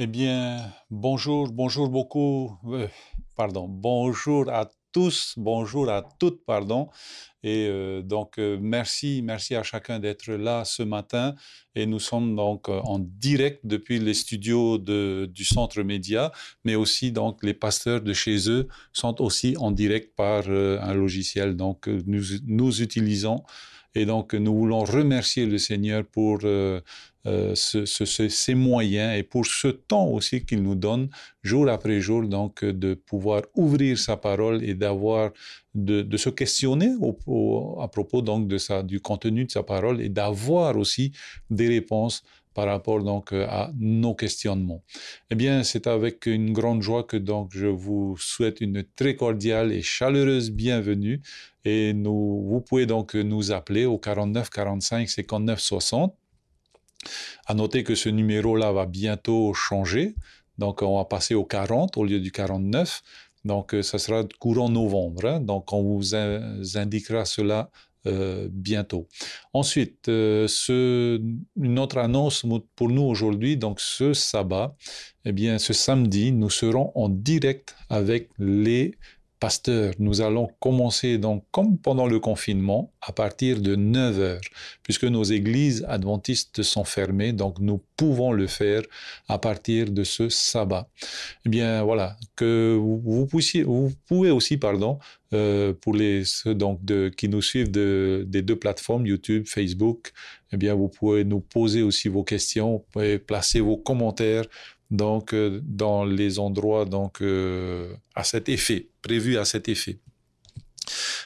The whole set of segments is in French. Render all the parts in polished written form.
Eh bien, bonjour beaucoup, bonjour à tous, bonjour à toutes, pardon. Et merci à chacun d'être là ce matin. Et nous sommes donc en direct depuis les studios du Centre Média, mais aussi donc les pasteurs de chez eux sont aussi en direct par un logiciel. Donc nous utilisons. Et donc, nous voulons remercier le Seigneur pour ces moyens et pour ce temps aussi qu'il nous donne jour après jour, donc de pouvoir ouvrir sa parole et de se questionner à propos donc du contenu de sa parole et d'avoir aussi des réponses par rapport donc à nos questionnements. Eh bien, c'est avec une grande joie que donc je vous souhaite une très cordiale et chaleureuse bienvenue et vous pouvez donc nous appeler au 49 45 59 60. À noter que ce numéro-là va bientôt changer. Donc, on va passer au 40 au lieu du 49. Donc, ça sera courant novembre. Hein? Donc, on vous indiquera cela bientôt. Ensuite, une autre annonce pour nous aujourd'hui, donc ce sabbat, eh bien, ce samedi, nous serons en direct avec les pasteurs. Nous allons commencer donc comme pendant le confinement à partir de 9 heures, puisque nos églises adventistes sont fermées, donc nous pouvons le faire à partir de ce sabbat. Eh bien voilà, que vous pouvez aussi, pour ceux donc qui nous suivent des deux plateformes, YouTube, Facebook, eh bien vous pouvez nous poser aussi vos questions, vous pouvez placer vos commentaires donc dans les endroits donc à cet effet, prévus à cet effet.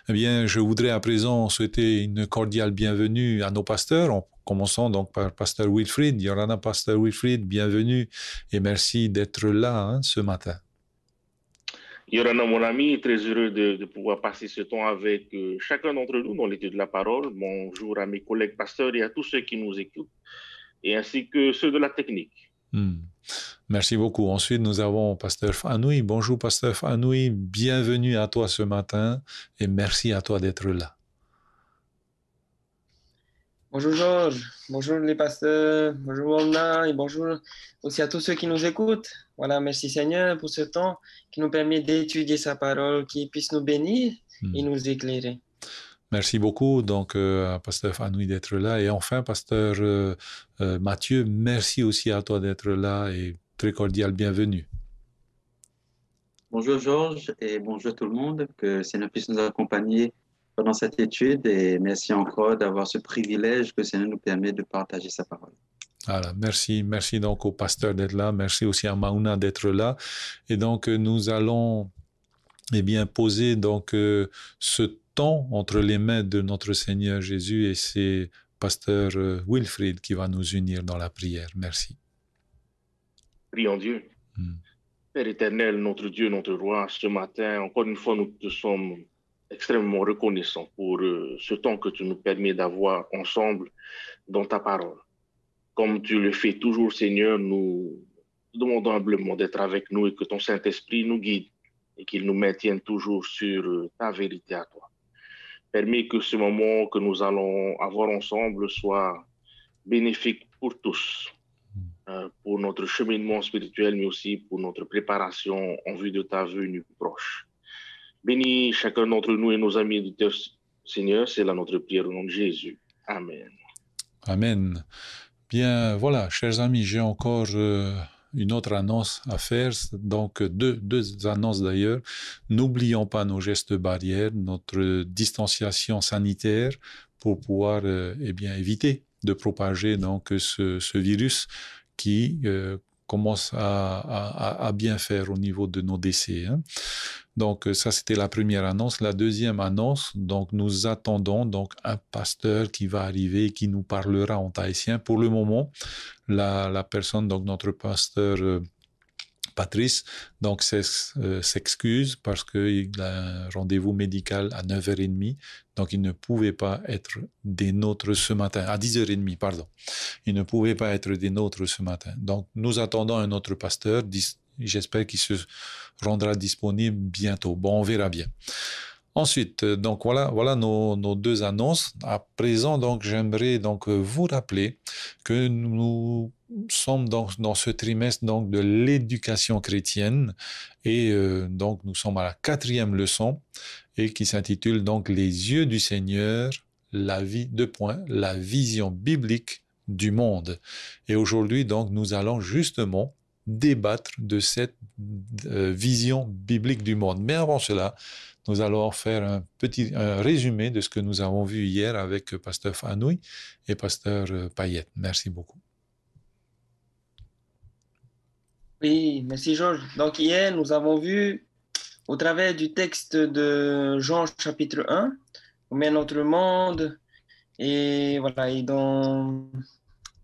Eh bien, je voudrais à présent souhaiter une cordiale bienvenue à nos pasteurs, en commençant donc par Pasteur Wilfried. Yorana, Pasteur Wilfried, bienvenue et merci d'être là ce matin. Yorana, mon ami, très heureux de pouvoir passer ce temps avec chacun d'entre nous dans l'étude de la parole. Bonjour à mes collègues pasteurs et à tous ceux qui nous écoutent, et ainsi que ceux de la technique. Merci beaucoup. Ensuite, nous avons Pasteur Fanoui. Bonjour, Pasteur Fanoui. Bienvenue à toi ce matin et merci à toi d'être là. Bonjour Georges, bonjour les pasteurs, bonjour Omna et bonjour aussi à tous ceux qui nous écoutent. Voilà, merci Seigneur pour ce temps qui nous permet d'étudier sa parole, qui puisse nous bénir et nous éclairer. Merci beaucoup donc à Pasteur Fanoui d'être là. Et enfin, Pasteur Mathieu, merci aussi à toi d'être là et très cordial bienvenue. Bonjour Georges et bonjour tout le monde, que le Seigneur puisse nous accompagner pendant cette étude et merci encore d'avoir ce privilège que le Seigneur nous permet de partager sa parole. Voilà, merci donc au pasteur d'être là, merci aussi à Mauna d'être là. Et donc nous allons poser donc ce temps entre les mains de notre Seigneur Jésus et c'est pasteur Wilfried qui va nous unir dans la prière. Merci. Prions Dieu. Père éternel, notre Dieu, notre roi, ce matin, encore une fois, nous te sommes extrêmement reconnaissants pour ce temps que tu nous permets d'avoir ensemble dans ta parole. Comme tu le fais toujours, Seigneur, nous demandons humblement d'être avec nous et que ton Saint-Esprit nous guide et qu'il nous maintienne toujours sur ta vérité à toi. Permets que ce moment que nous allons avoir ensemble soit bénéfique pour tous, pour notre cheminement spirituel, mais aussi pour notre préparation en vue de ta venue proche. Bénis chacun d'entre nous et nos amis auditeurs, Seigneur, c'est là notre prière au nom de Jésus. Amen. Amen. Bien, voilà, chers amis, j'ai encore une autre annonce à faire, donc deux annonces d'ailleurs. N'oublions pas nos gestes barrières, notre distanciation sanitaire pour pouvoir éviter de propager donc ce virus qui commence à bien faire au niveau de nos décès. Hein. Donc ça c'était la première annonce. La deuxième annonce, donc nous attendons donc un pasteur qui va arriver et qui nous parlera en tahitien. Pour le moment, la personne, donc notre pasteur Patrice, donc s'excuse parce qu'il a un rendez-vous médical à 9h30, donc il ne pouvait pas être des nôtres ce matin, à 10h30, pardon. Il ne pouvait pas être des nôtres ce matin. Donc nous attendons un autre pasteur, j'espère qu'il se rendra disponible bientôt. Bon, on verra bien. Ensuite, donc voilà nos deux annonces. À présent, donc j'aimerais donc vous rappeler que nous sommes dans ce trimestre donc, de l'éducation chrétienne et donc nous sommes à la 4e leçon et qui s'intitule donc Les yeux du Seigneur, la vision biblique du monde. Et aujourd'hui donc nous allons justement débattre de cette vision biblique du monde. Mais avant cela, nous allons faire un résumé de ce que nous avons vu hier avec Pasteur Fanoui et Pasteur Payette. Merci beaucoup. Oui, merci Georges. Donc hier, nous avons vu au travers du texte de Jean chapitre 1, combien notre monde, et voilà,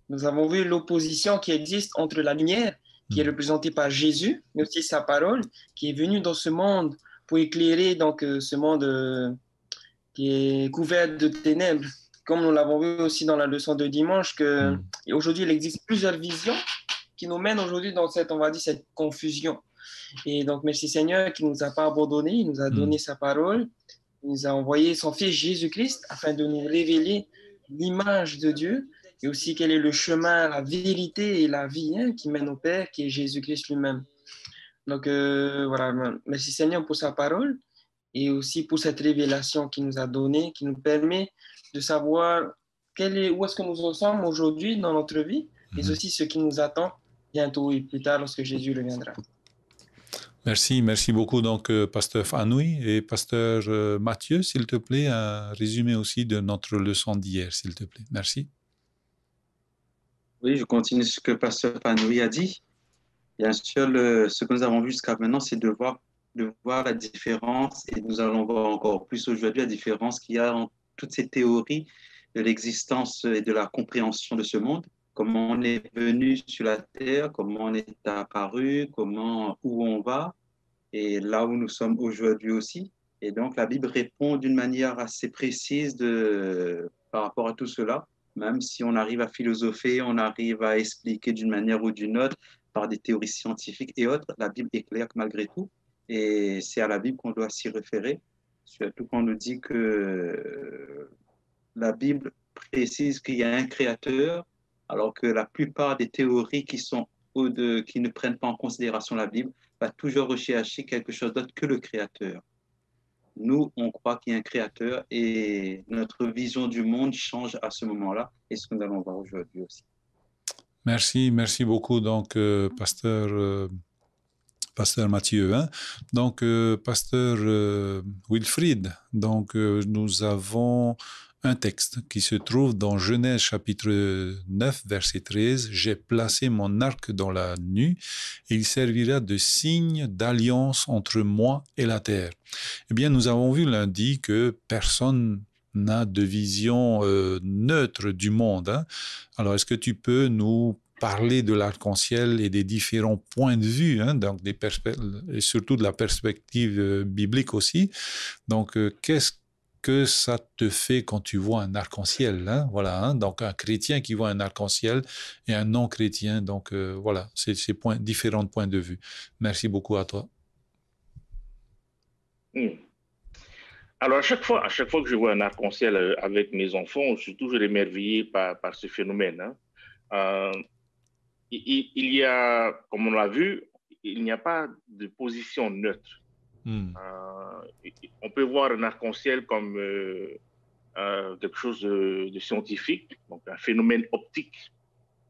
nous avons vu l'opposition qui existe entre la lumière, qui est représentée par Jésus, mais aussi sa parole, qui est venue dans ce monde pour éclairer donc, ce monde qui est couvert de ténèbres. Comme nous l'avons vu aussi dans la leçon de dimanche, aujourd'hui, il existe plusieurs visions qui nous mènent aujourd'hui dans cette, on va dire, cette confusion. Et donc, merci Seigneur qui ne nous a pas abandonnés, il nous a donné sa parole, il nous a envoyé son Fils Jésus-Christ afin de nous révéler l'image de Dieu et aussi quel est le chemin, la vérité et la vie qui mène au Père, qui est Jésus-Christ lui-même. Donc, voilà, merci Seigneur pour sa parole et aussi pour cette révélation qu'il nous a donnée, qui nous permet de savoir où est-ce que nous en sommes aujourd'hui dans notre vie, mais aussi ce qui nous attend bientôt et plus tard lorsque Jésus reviendra. Merci beaucoup donc Pasteur Fanoui et Pasteur Mathieu, s'il te plaît, un résumé aussi de notre leçon d'hier, s'il te plaît. Merci. Oui, je continue ce que Pasteur Fanoui a dit. Bien sûr, ce que nous avons vu jusqu'à maintenant, c'est de voir la différence, et nous allons voir encore plus aujourd'hui la différence qu'il y a entre toutes ces théories de l'existence et de la compréhension de ce monde. Comment on est venu sur la terre, comment on est apparu, où on va, et là où nous sommes aujourd'hui aussi. Et donc, la Bible répond d'une manière assez précise par rapport à tout cela, même si on arrive à philosopher, on arrive à expliquer d'une manière ou d'une autre par des théories scientifiques et autres, la Bible est claire malgré tout, et c'est à la Bible qu'on doit s'y référer, surtout quand on nous dit que la Bible précise qu'il y a un créateur, alors que la plupart des théories qui ne prennent pas en considération la Bible va toujours rechercher quelque chose d'autre que le créateur. Nous, on croit qu'il y a un créateur et notre vision du monde change à ce moment-là, et ce que nous allons voir aujourd'hui aussi. Merci beaucoup donc Pasteur Mathieu. Donc Pasteur Wilfried, donc nous avons un texte qui se trouve dans Genèse chapitre 9, verset 13. « J'ai placé mon arc dans la nue, et il servira de signe d'alliance entre moi et la terre. » Eh bien, nous avons vu lundi que personne n'a de vision neutre du monde. Alors, est-ce que tu peux nous parler de l'arc-en-ciel et des différents points de vue, donc et surtout de la perspective biblique aussi. Donc, qu'est-ce que ça te fait quand tu vois un arc-en-ciel, voilà, donc un chrétien qui voit un arc-en-ciel et un non-chrétien, donc voilà, c'est ces différents points de vue. Merci beaucoup à toi. Alors, à chaque fois que je vois un arc-en-ciel avec mes enfants, je suis toujours émerveillé par ce phénomène. Il y a, comme on l'a vu, il n'y a pas de position neutre. On peut voir un arc-en-ciel comme quelque chose de scientifique, donc un phénomène optique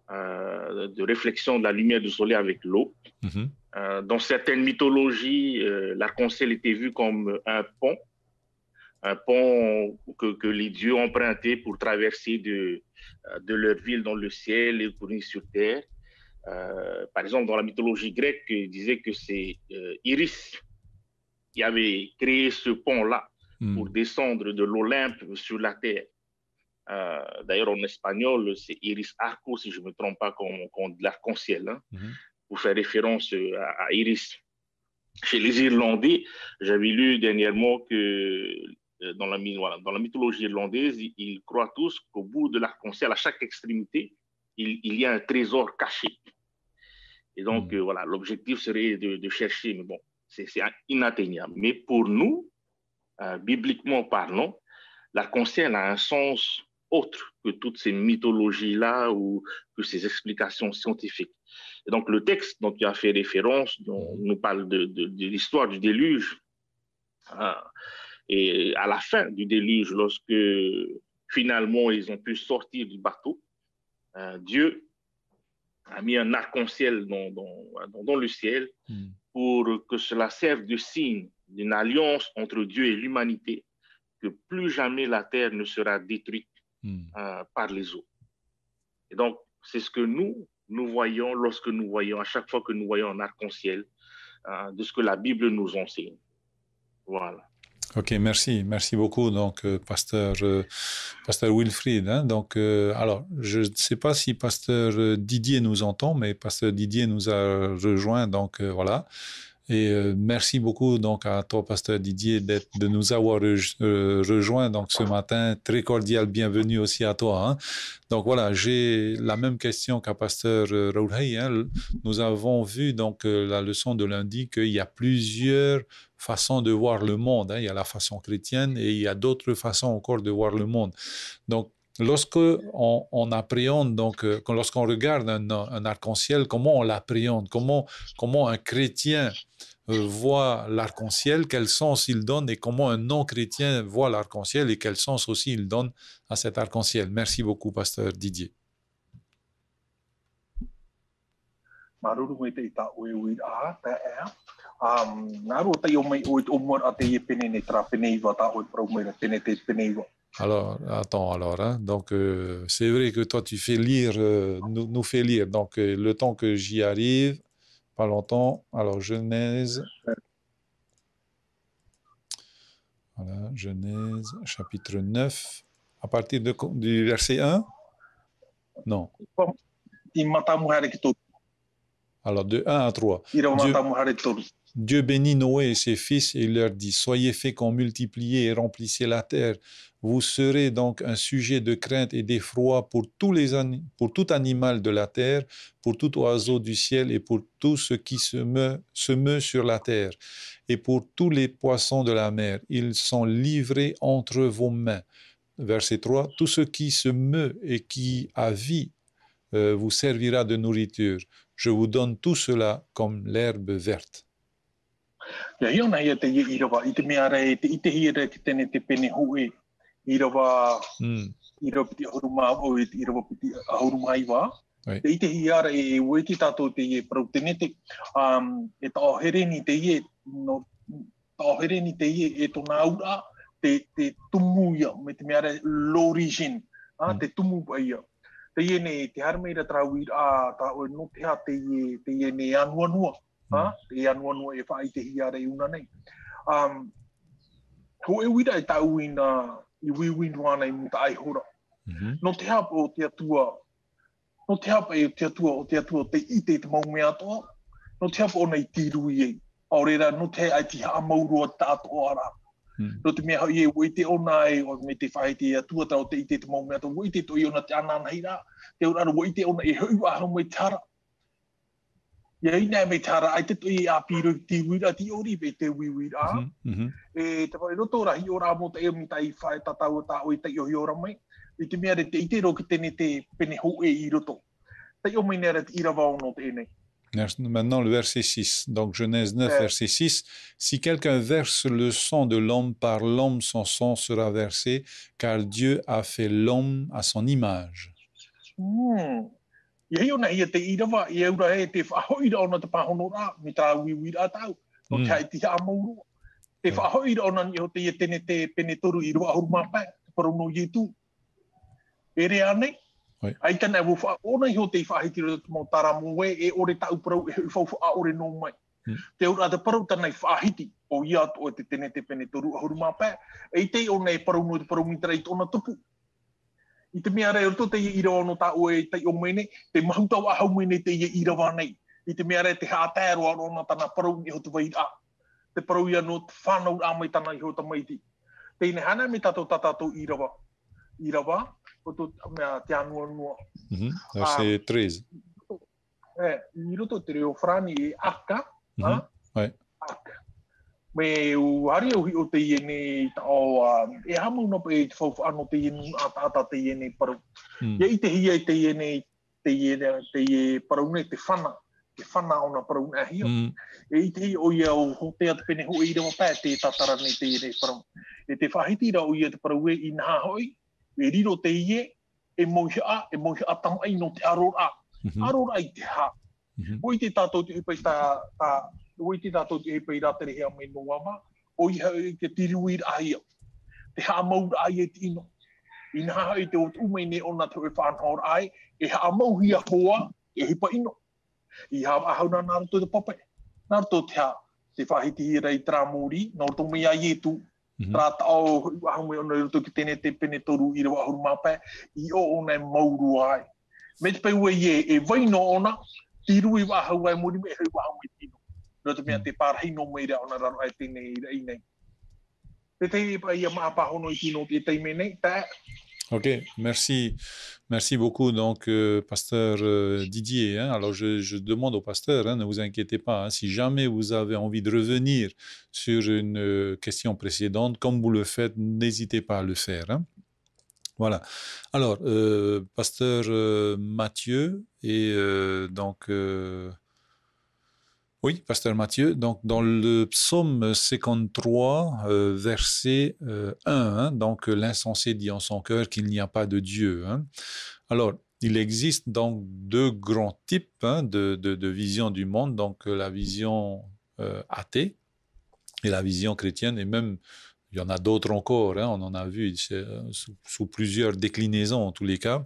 de réflexion de la lumière du soleil avec l'eau. Dans certaines mythologies, l'arc-en-ciel était vu comme un pont que les dieux empruntaient pour traverser de leur ville dans le ciel et pour venir sur terre. Par exemple, dans la mythologie grecque, il disait que c'est Iris qui avait créé ce pont-là pour descendre de l'Olympe sur la terre. D'ailleurs, en espagnol, c'est Iris Arco, si je ne me trompe pas, qu'on dit l'arc-en-ciel, pour faire référence à Iris. Chez les Irlandais, j'avais lu dernièrement que dans la mythologie irlandaise, ils croient tous qu'au bout de l'arc-en-ciel, à chaque extrémité, il y a un trésor caché. Et donc, voilà, l'objectif serait de chercher, mais bon, c'est inatteignable. Mais pour nous, bibliquement parlant, l'arc-en-ciel a un sens autre que toutes ces mythologies-là ou que ces explications scientifiques. Et donc, le texte dont tu as fait référence, dont nous parle de l'histoire du déluge, et à la fin du déluge, lorsque finalement ils ont pu sortir du bateau, Dieu a mis un arc-en-ciel dans le ciel pour que cela serve de signe d'une alliance entre Dieu et l'humanité, que plus jamais la terre ne sera détruite par les eaux. Et donc, c'est ce que nous voyons lorsque nous voyons, à chaque fois que nous voyons un arc-en-ciel, de ce que la Bible nous enseigne. Voilà. Ok, merci beaucoup, donc pasteur Wilfried. Hein, donc, alors, je ne sais pas si pasteur Didier nous entend, mais pasteur Didier nous a rejoint, donc voilà. Et merci beaucoup donc à toi, pasteur Didier, de nous avoir rejoints donc ce matin. Très cordial bienvenue aussi à toi. Hein. Donc voilà, j'ai la même question qu'à pasteur Raoul Hay. Hein. Nous avons vu donc la leçon de lundi qu'il y a plusieurs façons de voir le monde. Hein. Il y a la façon chrétienne et il y a d'autres façons encore de voir le monde. Donc lorsqu'on appréhende, donc lorsqu'on regarde un arc-en-ciel, comment on l'appréhende, comment un chrétien voit l'arc-en-ciel, quel sens il donne et comment un non-chrétien voit l'arc-en-ciel et quel sens aussi il donne à cet arc-en-ciel. Merci beaucoup, pasteur Didier. Alors, attends, hein. Donc, c'est vrai que toi, tu fais lire, nous fais lire. Donc, le temps que j'y arrive, pas longtemps. Alors, Genèse. Voilà, Genèse, chapitre 9, à partir du verset 1. Non. Alors, de 1 à 3. Dieu bénit Noé et ses fils et il leur dit, soyez féconds, multipliez et remplissez la terre. Vous serez donc un sujet de crainte et d'effroi pour tout animal de la terre, pour tout oiseau du ciel et pour tout ce qui se meut sur la terre, et pour tous les poissons de la mer. Ils sont livrés entre vos mains. Verset 3, tout ce qui se meut et qui a vie vous servira de nourriture. Je vous donne tout cela comme l'herbe verte. No te hapa o te atua, no te hapa e te atua o te atua te ite te maumea atoa, no te hapa o nei tirui e, aurera no te ai ti haa maurua tātou ara. No te mea hau e wete o nai, o me te whae te atua tau te ite te maumea atoa, wete to i ona te ananhei rā, te urara wete ona e hui waha mai tara. Ia ina me tara, ai te toi a piro ti wira, ti ori pe te wiwira. E te whae roto rahi o rā mo te eo mi tai whae tatau ta o i tai o hiora mai. I te mea re te ite ro ki tene te pene ho e i roto. Tai o mai nera te ira wao no te ene. Maintenant, le verset 6. Donc, Genèse 9, verset 6. Si quelqu'un verse le sang de l'homme, par l'homme son sang sera versé, car Dieu a fait l'homme à son image. Ia hiona ia te irawa, ia ura e te whahoira ona te pahono rā, mi tā wiwira tau, no te haiti ha maurua. Te whahoira ona ni o te ia tene te pene toru i rua ahuru mapai, te parono i tu. E rea nei, ai tana e wuwha, ona i ho te whahiti rā te mō tara mō e ore tau parau e whauwha a ore nō mai. Te ura te parau tana i whahiti, o ia to o te tene te pene toru ahuru mapai, e te ona e parau no te parau mitara i tōna tupu. I te mea rei roto te ia irawa no tā oe te o mene, te mahutau a hau mene te ia irawa nei. I te mea rei te hātēro a rona tana parau i ho te vai a. Te parau ia no te whanau a mai tana i ho te maiti. Te ine hana me tato tatato irawa. Irawa, o to mea te anua nua. Verset 13. I roto te reo frani e aka. Aka. me u hari o hi o te iene o e hamu no pe te fau ano te iene ata te iene paru ia i te hia i te iene te paru ne te whana ona paru na hio e i te o ia o ho te atu pene ho i rewa pā te tatara ne te iene paru e te whahiti ra o ia te paru e i naha hoi e riro te ie e mohi a tamu ai no te arora i te ha o i te tātou te hipai o i te tātou te hipai rā tere hea me no wama, o i hau te tiriwi rā ia. Te haa mau rā ia te ino. I nā hau i te o umei ne ona te oi whanau rā ai, e haa mau hia hoa, e hipa ino. I haa ahau nā nārato te papai. Nārato te haa, te whahiti hi rei tra mūri, nō tō mea ietu, rā tao, ahau me ona ruto ki tēne te pene toru i rewa ahuru māpai, i o ona e mauru ai. Me te pai ue e vaino ona, tirui wa ahau ai muri me e hui wa ahau me tino. Nō te mea te pārhino mai rea ona raro ai tēnei rei nei. Te tei pa ia maa pahono i tino te teime nei, tā. Ok, merci beaucoup donc pasteur Didier. Hein. Alors je demande au pasteur, hein, ne vous inquiétez pas, hein, si jamais vous avez envie de revenir sur une question précédente, comme vous le faites, n'hésitez pas à le faire. Hein. Voilà. Alors, pasteur Mathieu et donc... Oui, pasteur Mathieu, donc dans le psaume 53, verset 1, hein, donc l'insensé dit en son cœur qu'il n'y a pas de Dieu. Hein. Alors, il existe donc deux grands types hein, de vision du monde, donc la vision athée et la vision chrétienne, et même il y en a d'autres encore, hein, on en a vu sous plusieurs déclinaisons en tous les cas.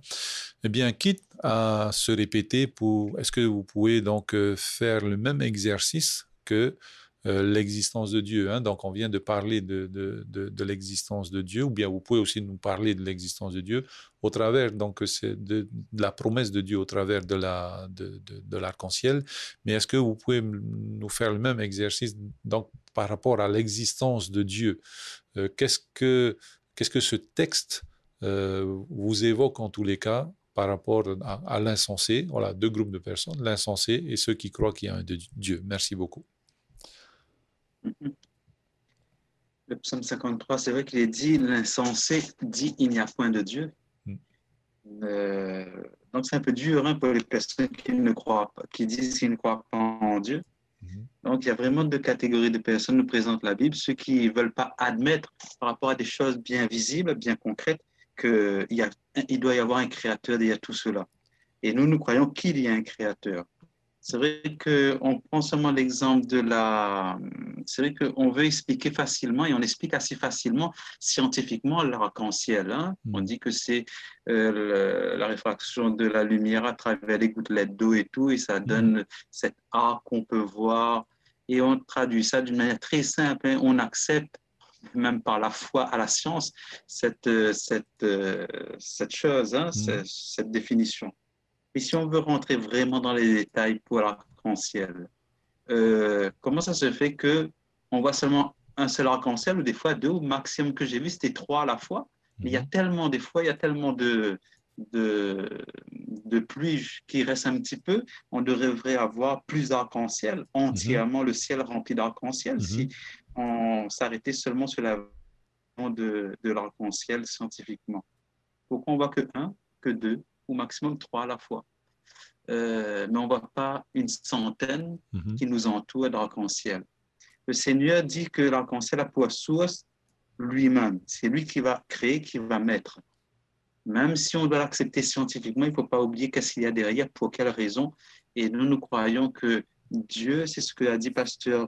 Eh bien, quitte à se répéter, est-ce que vous pouvez donc faire le même exercice que l'existence de Dieu hein? Donc, on vient de parler de l'existence de Dieu, ou bien vous pouvez aussi nous parler de l'existence de Dieu au travers donc, de la promesse de Dieu au travers de l'arc-en-ciel. Mais est-ce que vous pouvez nous faire le même exercice donc, par rapport à l'existence de Dieu? Qu'est-ce que ce texte vous évoque en tous les cas par rapport à l'insensé? Voilà, deux groupes de personnes, l'insensé et ceux qui croient qu'il y a un Dieu. Merci beaucoup. Le psaume 53, c'est vrai qu'il est dit, l'insensé dit il n'y a point de Dieu. Donc c'est un peu dur hein, pour les personnes qui ne croient pas, qui disent qu'ils ne croient pas en Dieu. Donc, il y a vraiment deux catégories de personnes nous présente la Bible. Ceux qui ne veulent pas admettre par rapport à des choses bien visibles, bien concrètes, qu'il doit y avoir un créateur derrière tout cela. Et nous croyons qu'il y a un créateur. C'est vrai qu'on prend seulement l'exemple de la... C'est vrai qu'on veut expliquer facilement et on explique assez facilement scientifiquement l'arc-en-ciel. Hein? On dit que c'est la réfraction de la lumière à travers les gouttelettes d'eau et tout, et ça donne cet arc qu'on peut voir. Et on traduit ça d'une manière très simple. Hein? On accepte, même par la foi à la science, cette chose, hein? Cette définition. Et si on veut rentrer vraiment dans les détails pour l'arc-en-ciel, comment ça se fait qu'on voit seulement un seul arc-en-ciel ou des fois deux, au maximum que j'ai vu, c'était 3 à la fois. Mais il y a tellement des fois, il y a tellement de pluie qui reste un petit peu, on devrait avoir plus d'arc-en-ciel, entièrement le ciel rempli d'arc-en-ciel, si on s'arrêtait seulement sur la de l'arc-en-ciel scientifiquement. Pourquoi on voit que 1, que 2, ou maximum 3 à la fois. Mais on ne voit pas une centaine qui nous entoure d'arc-en-ciel. Le Seigneur dit que l'arc-en-ciel a pour source lui-même. C'est lui qui va créer, qui va mettre. Même si on doit l'accepter scientifiquement, il ne faut pas oublier qu'est-ce qu'il y a derrière, pour quelle raison. Et nous croyons que Dieu, c'est ce que a dit pasteur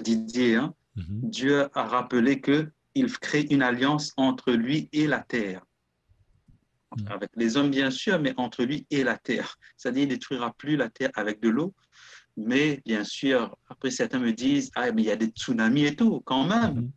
Didier, hein? Dieu a rappelé qu'il crée une alliance entre lui et la terre. Avec les hommes, bien sûr, mais entre lui et la terre. C'est-à-dire, il ne détruira plus la terre avec de l'eau. Mais bien sûr, après, certains me disent, ah, mais il y a des tsunamis et tout, quand même.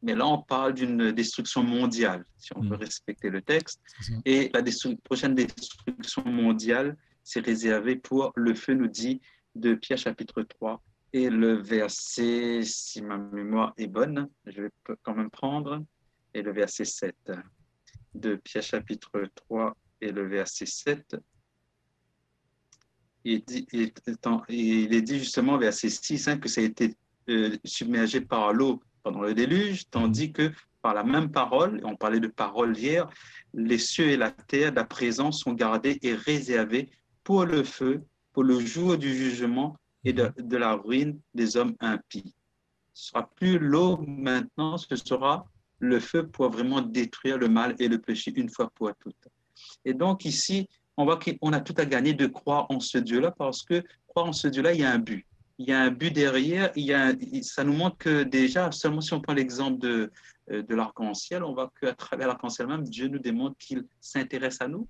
Mais là, on parle d'une destruction mondiale, si on veut respecter le texte. Et la prochaine destruction mondiale, c'est réservé pour le feu, nous dit, de Pierre chapitre 3. Et le verset, si ma mémoire est bonne, je vais quand même prendre, et le verset 7. De Pierre chapitre 3 et le verset 7, il est dit justement, verset 6, hein, que ça a été submergé par l'eau pendant le déluge, tandis que par la même parole, on parlait de parole hier, les cieux et la terre d'à présent sont gardés et réservés pour le feu, pour le jour du jugement et de la ruine des hommes impies. Ce ne sera plus l'eau maintenant, ce sera le feu pour vraiment détruire le mal et le péché une fois pour toutes. Et donc ici, on voit qu'on a tout à gagner de croire en ce Dieu-là, parce que croire en ce Dieu-là, il y a un but. Il y a un but derrière. Ça nous montre que déjà, seulement si on prend l'exemple de l'arc-en-ciel, on voit qu'à travers l'arc-en-ciel même, Dieu nous démontre qu'il s'intéresse à nous,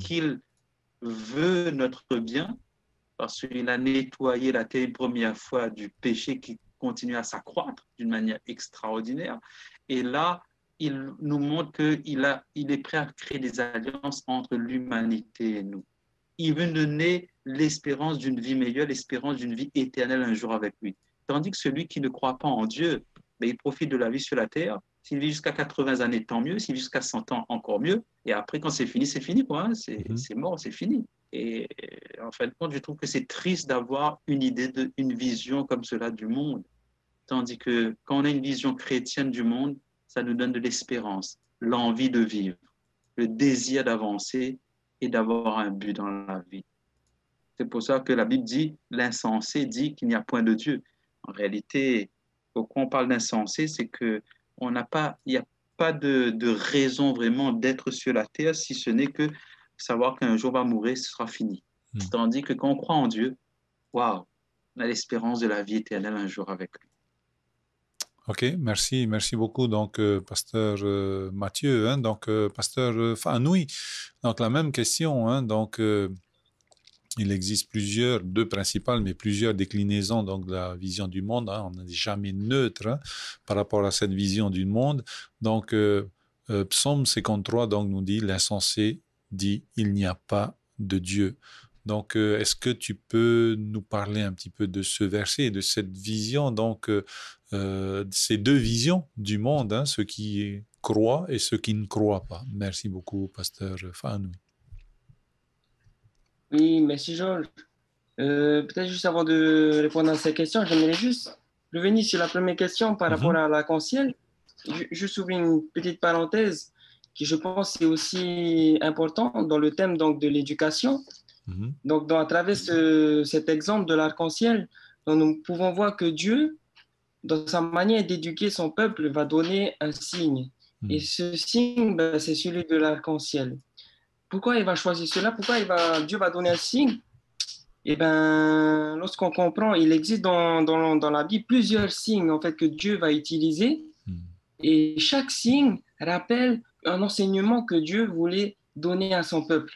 qu'il veut notre bien, parce qu'il a nettoyé la terre une première fois du péché qui continue à s'accroître d'une manière extraordinaire. Et là, il nous montre qu'il est prêt à créer des alliances entre l'humanité et nous. Il veut nous donner l'espérance d'une vie meilleure, l'espérance d'une vie éternelle un jour avec lui. Tandis que celui qui ne croit pas en Dieu, ben, il profite de la vie sur la terre. S'il vit jusqu'à 80 années, tant mieux. S'il vit jusqu'à 100 ans, encore mieux. Et après, quand c'est fini, quoi, hein. C'est mort, c'est fini. Et en fin de compte, je trouve que c'est triste d'avoir une idée, une vision comme cela du monde. Tandis que quand on a une vision chrétienne du monde, ça nous donne de l'espérance, l'envie de vivre, le désir d'avancer et d'avoir un but dans la vie. C'est pour ça que la Bible dit, l'insensé dit qu'il n'y a point de Dieu. En réalité, pourquoi on parle d'insensé, c'est qu'il n'y a pas de raison vraiment d'être sur la terre, si ce n'est que savoir qu'un jour on va mourir, ce sera fini. Tandis que quand on croit en Dieu, waouh, on a l'espérance de la vie éternelle un jour avec lui. Ok, merci beaucoup, donc, pasteur Mathieu, hein, donc, pasteur Fanoui, donc la même question, hein, donc, il existe deux principales, mais plusieurs déclinaisons donc, de la vision du monde, hein, on n'est jamais neutre hein, par rapport à cette vision du monde, donc, Psaume 53 donc, nous dit, l'insensé dit, il n'y a pas de Dieu. Donc, est-ce que tu peux nous parler un petit peu de ce verset, de cette vision, donc, ces deux visions du monde, hein, ceux qui croient et ceux qui ne croient pas. Merci beaucoup, pasteur Fanoui. Oui, merci Georges. Peut-être juste avant de répondre à ces questions, j'aimerais juste revenir sur la première question par rapport à l'arc-en-ciel. Je souligne une petite parenthèse qui, je pense, est aussi important dans le thème donc, de l'éducation. Donc, à travers cet exemple de l'arc-en-ciel, nous pouvons voir que Dieu, dans sa manière d'éduquer son peuple, va donner un signe. Et ce signe, c'est celui de l'arc-en-ciel. Pourquoi il va choisir cela? Pourquoi Dieu va donner un signe? Eh bien, lorsqu'on comprend, il existe dans la Bible plusieurs signes en fait, que Dieu va utiliser. Et chaque signe rappelle un enseignement que Dieu voulait donner à son peuple.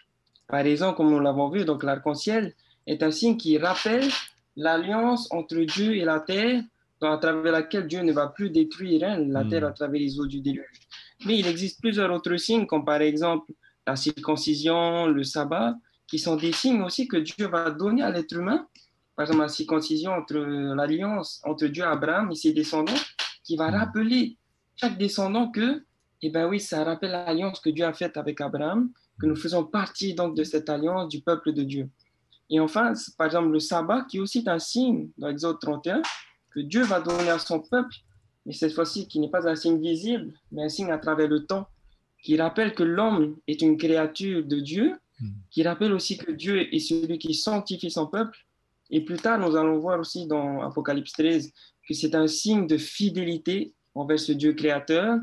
Par exemple, comme nous l'avons vu, donc l'arc-en-ciel est un signe qui rappelle l'alliance entre Dieu et la terre, à travers laquelle Dieu ne va plus détruire la terre à travers les eaux du déluge. Mais il existe plusieurs autres signes, comme par exemple la circoncision, le sabbat, qui sont des signes aussi que Dieu va donner à l'être humain. Par exemple, la circoncision l'alliance entre Dieu et Abraham et ses descendants, qui va rappeler chaque descendant que, eh bien oui, ça rappelle l'alliance que Dieu a faite avec Abraham, que nous faisons partie donc de cette alliance du peuple de Dieu. Et enfin, par exemple, le sabbat, qui est aussi un signe dans Exode 31, que Dieu va donner à son peuple, mais cette fois-ci qui n'est pas un signe visible, mais un signe à travers le temps, qui rappelle que l'homme est une créature de Dieu, qui rappelle aussi que Dieu est celui qui sanctifie son peuple. Et plus tard, nous allons voir aussi dans Apocalypse 13 que c'est un signe de fidélité envers ce Dieu créateur,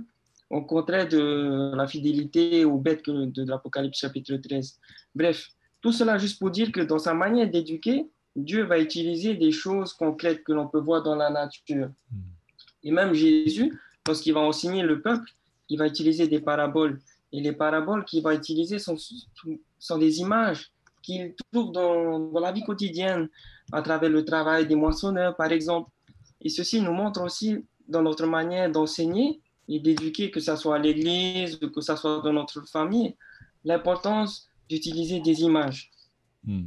au contraire de la fidélité aux bêtes de l'Apocalypse chapitre 13. Bref, tout cela juste pour dire que dans sa manière d'éduquer, Dieu va utiliser des choses concrètes que l'on peut voir dans la nature. Et même Jésus, lorsqu'il va enseigner le peuple, il va utiliser des paraboles. Et les paraboles qu'il va utiliser sont des images qu'il trouve dans la vie quotidienne, à travers le travail des moissonneurs, par exemple. Et ceci nous montre aussi, dans notre manière d'enseigner et d'éduquer, que ce soit à l'église, que ce soit dans notre famille, l'importance d'utiliser des images.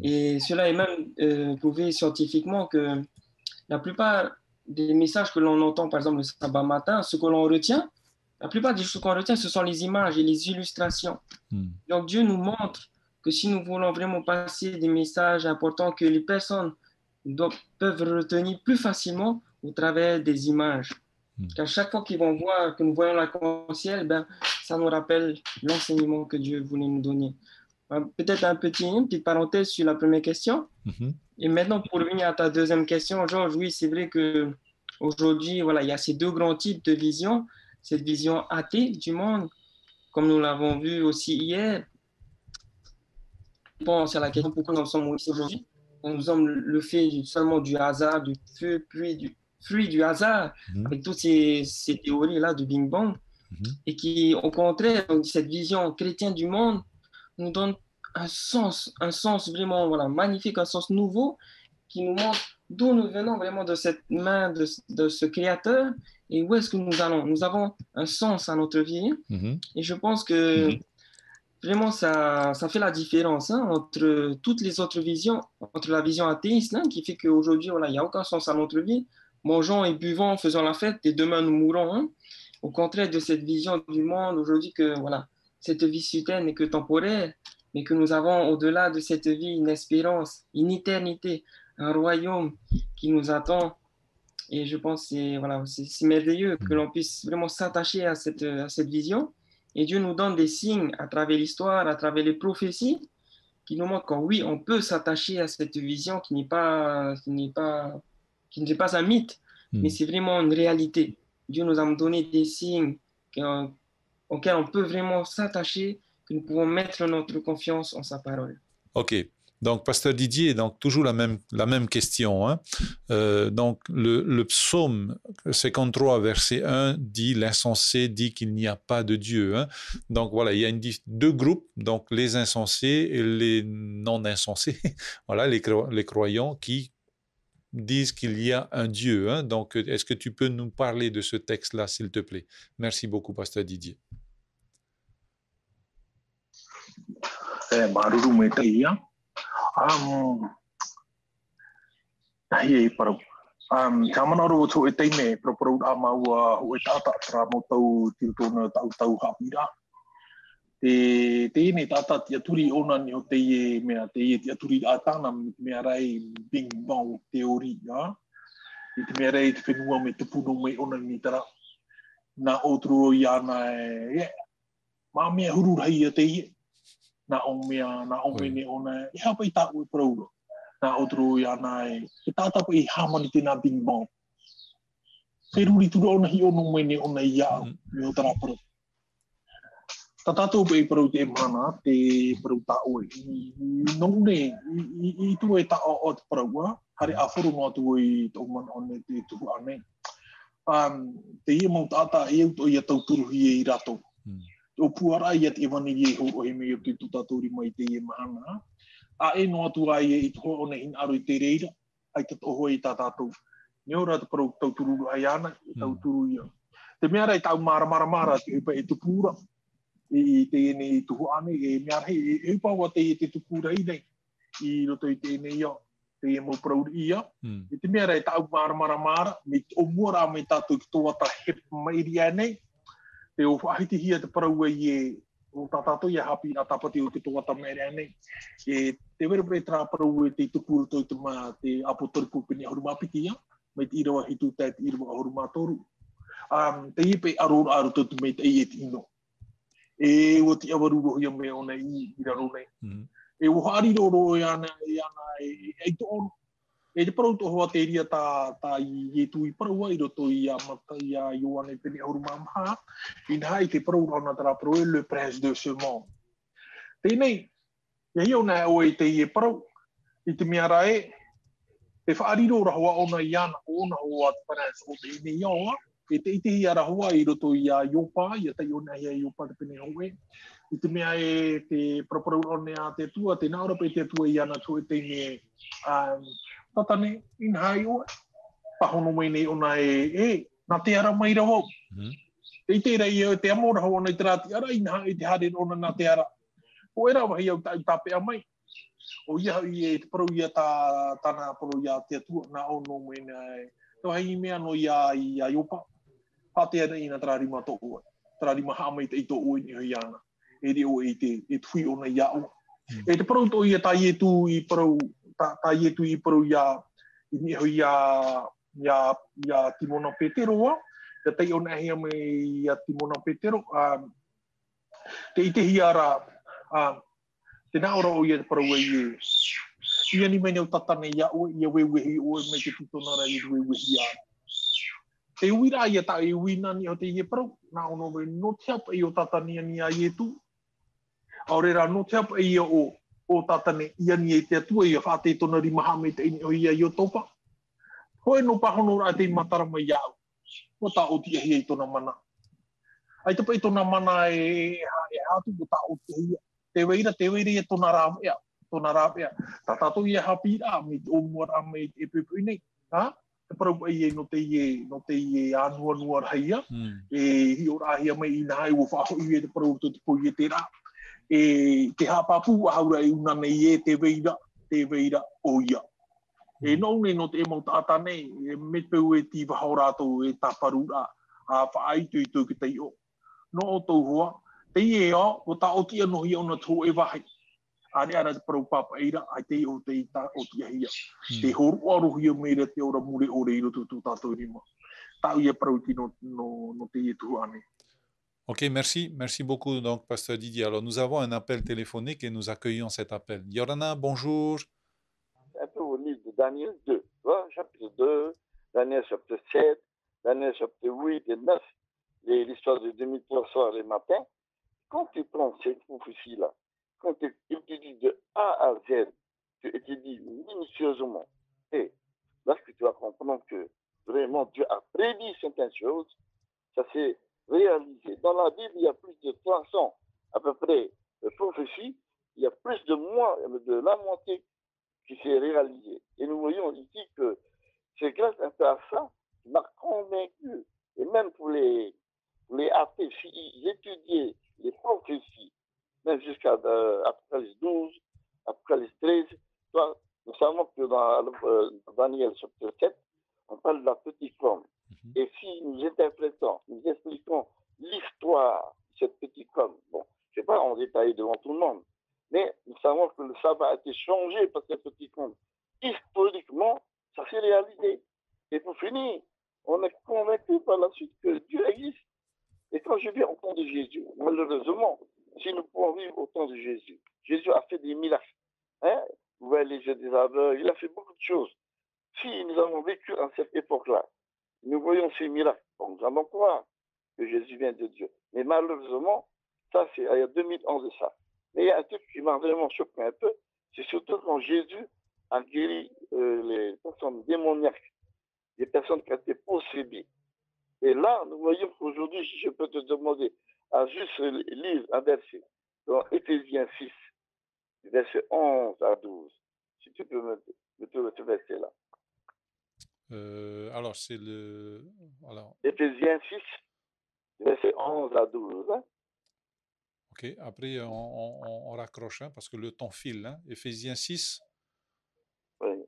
Et cela est même prouvé scientifiquement que la plupart des messages que l'on entend, par exemple le sabbat matin, ce que l'on retient, la plupart des choses qu'on retient, ce sont les images et les illustrations. Donc Dieu nous montre que si nous voulons vraiment passer des messages importants que les personnes peuvent retenir plus facilement au travers des images. Qu'à chaque fois que nous voyons l'arc-en-ciel, ben, ça nous rappelle l'enseignement que Dieu voulait nous donner. Peut-être une petite parenthèse sur la première question. Et maintenant, pour revenir à ta deuxième question, Georges, oui, c'est vrai qu'aujourd'hui, voilà, il y a ces deux grands types de visions. Cette vision athée du monde, comme nous l'avons vu aussi hier. Je pense à la question pourquoi nous sommes ici aujourd'hui. Nous sommes le fait seulement du hasard, du fruit du hasard, avec toutes ces théories-là du Big Bang, et qui, au contraire, cette vision chrétienne du monde nous donne un sens vraiment voilà, magnifique, un sens nouveau, qui nous montre d'où nous venons vraiment de cette main de ce Créateur, et où est-ce que nous allons. Nous avons un sens à notre vie, et je pense que vraiment, ça fait la différence entre toutes les autres visions, entre la vision athéiste, qui fait qu'aujourd'hui, voilà, il n'y a aucun sens à notre vie. Mangeons et buvons, faisons la fête, et demain nous mourrons. Au contraire de cette vision du monde aujourd'hui, que voilà, cette vie sur terre n'est que temporaire, mais que nous avons au-delà de cette vie une espérance, une éternité, un royaume qui nous attend. Et je pense que voilà, c'est merveilleux que l'on puisse vraiment s'attacher à cette vision. Et Dieu nous donne des signes à travers l'histoire, à travers les prophéties, qui nous montrent que oui, on peut s'attacher à cette vision qui n'est pas un mythe, mais c'est vraiment une réalité. Dieu nous a donné des signes auxquels on peut vraiment s'attacher, que nous pouvons mettre notre confiance en sa parole. Ok. Donc, Pasteur Didier, donc toujours la même question. Donc, le psaume 53, verset 1 dit, l'insensé dit qu'il n'y a pas de Dieu. Donc, voilà, il y a deux groupes, donc les insensés et les non-insensés, voilà, les croyants qui disent qu'il y a un Dieu. Donc, est-ce que tu peux nous parler de ce texte-là, s'il te plaît? Merci beaucoup, Pasteur Didier. Chaman oro to e teime pro amaua o tata tra mo tau tiltona tau hapira te ni tata tia turi ona ni o te mea te tia turi atana mea rai Big Bang theory ya i te mea rai te whenua me te puno me ona ni tara na outro ia na ma mea huru rai a te na o mene ona i hapa i tāu e prauro na outro ia na e tata pa i hamani tēnā Big Bang. Wheruri tura ona hi ono mene ona ia me o tara parau. Tā tātou pa i parau te mana, te parau tā oe. Nōne, i tua e tā o te parau, hare a whoro no atu i tau mana one te tuhu ane. Te ia mau tātā e au to ia tau turuhi e i rato. O puara ia te ewaniri e ho he mea te tutatori mai te ia mahana. A e no atu ai e toho ona in aro i te reira, ai te toho i tā tātou. Ne ora te parau tau tururu ai ana, i tau turu ia. Te mea rei tau mara, te upa e tupura, i te ene i tuhu ane, e mea rei, e upa wa te tupura i nei, i roto i te ene ia, te e mo prauri ia. I te mea rei tau mara, me o muara me tātou ki tō wata hep mairi anei, te o whahiti hia te parau i e, o tātātou ia hapi a tapati o te tōwata mere anei. E te werepere tra parau e te tupura tō te mā te apotoripu pene ahurumapiti ia, mai te irawa hitu tai te irawa ahurumatoru. Te ipe aro tō te mei te i e te ino. E o te awaruro ia me ona i raro nei. E o haari roro i ana e to ono. E te parau toho a te ria tā i tu i parau i roto i a mata i a Ioane pene ahurumamaha. I nā i te parau rana tara parau e le prince de ce monde. Tēnei, ia hiau nā o e te i e parau, i te mea rae, te whaariro rahua ona i ana, ona hoa te prince o te ine iaoa, e te ite hi a rahua i roto i a Iopa, i a te iona hi a Iopa te pene hoe. I te mea e te paraparau rane a te tua, te naura pe te tua i ana tu e te ine tatane, in hai oe. Pahono mai nei ona nā te ara mai raho. Te ite rei te amo raho ona i te rāti ara, in hai te hare ona nā te ara. O era wahi au tāpea mai. O ia i te parau ia tāna parau ia te atua, nā ono mai nei. Tau hei mea no ia i a Iopa. Pātea nei ina tararima tō oe. Tararima haa mai te ito oe ni hoi ana. E reo e tui ona ia o. E te parau to ia ta ietu I parau ta ietu I parau ia ini ho ia Timona Petero te tai ona hia me ia Timona Petero te ite hiara te na ora o ia te parau ia ia ni me ne tatane ia o ia wewehi o me te titona ra I wewehi ia te uira ia ta I uina ni o te ia parau na ono me no te apa I o tatania ni a ietu aurera no te apa ia o tatane ia ni e te atua ia whāte tona ri maha me te ini o ia I o topa. Hoi no pahono ra te matara mai iau. O ta o tia hia I tona mana. Ai te pai tona mana e hatu o ta o tia hia. Te weira ia tona rā ea. Tona rā ea. Ta tato ia hapi rā me te o muara me e pepe nei. Ha? Te parau ai no te ie anua nua raia. E hi o rā hia mai I nā hai o whaho I e te parau to te poi e te rā. E te hapapu ahaura I una nei e te veira o ia. E no ne no te mau tata nei, e me peu e ti wahao rātou e taparu rā, a whaaitu I tō ki tei o. No o tau hoa, te ie o ta o tia no hi ona tō e wahi. Are ara te parau papa eira, ai te o te ta o tia hia. Te horu aru hia meira te ora mure o reiro tu tātou rima. Tau ia parau ti no te ie tu ane. Ok, merci beaucoup, donc, Pasteur Didier. Alors, nous avons un appel téléphonique et nous accueillons cet appel. Yorana, bonjour. Un peu au livre de Daniel 2, chapitre 2, Daniel chapitre 7, Daniel chapitre 8 et 9, l'histoire de 2300 le matin. Quand tu prends cette prophétie-là, quand tu étudies de A à Z, tu étudies minutieusement, et lorsque tu vas comprendre que vraiment Dieu a prédit certaines choses, ça s'est réalisé. Dans la Bible, il y a plus de 300 à peu près prophéties, il y a plus de la moitié qui s'est réalisé. Et nous voyons ici que c'est grâce un peu à ça qui m'a convaincu. Et même pour les athées, s'ils étudiaient les prophéties, même jusqu'à Apocalypse 12, Apocalypse 13, nous savons que dans Daniel chapitre 7, on parle de la petite corne. Et si nous interprétons, nous expliquons l'histoire de cette petite corne, bon, je ne sais pas en détail devant tout le monde, mais nous savons que le sabbat a été changé par cette petite corne. Historiquement, ça s'est réalisé. Et pour finir, on est convaincu par la suite que Dieu existe. Et quand je viens au temps de Jésus, malheureusement, si nous pouvons vivre au temps de Jésus, Jésus a fait des miracles. Hein? Vous voyez les yeux des aveugles, il a fait beaucoup de choses. Si nous avons vécu à cette époque-là, nous voyons ces miracles, bon, nous allons croire que Jésus vient de Dieu. Mais malheureusement, ça c'est il y a 2000 ans de ça. Mais il y a un truc qui m'a vraiment choqué un peu, c'est surtout quand Jésus a guéri les personnes démoniaques, des personnes qui ont été possédées. Et là, nous voyons qu'aujourd'hui, si je peux te demander à juste lire un verset, dans Éphésiens 6, verset 11 à 12, si tu peux me trouver ce verset-là. Alors, c'est le... Alors... Éphésiens 6, verset 11 à 12. Hein? Ok, après on raccroche, hein, parce que le temps file. Hein. Éphésiens 6, oui.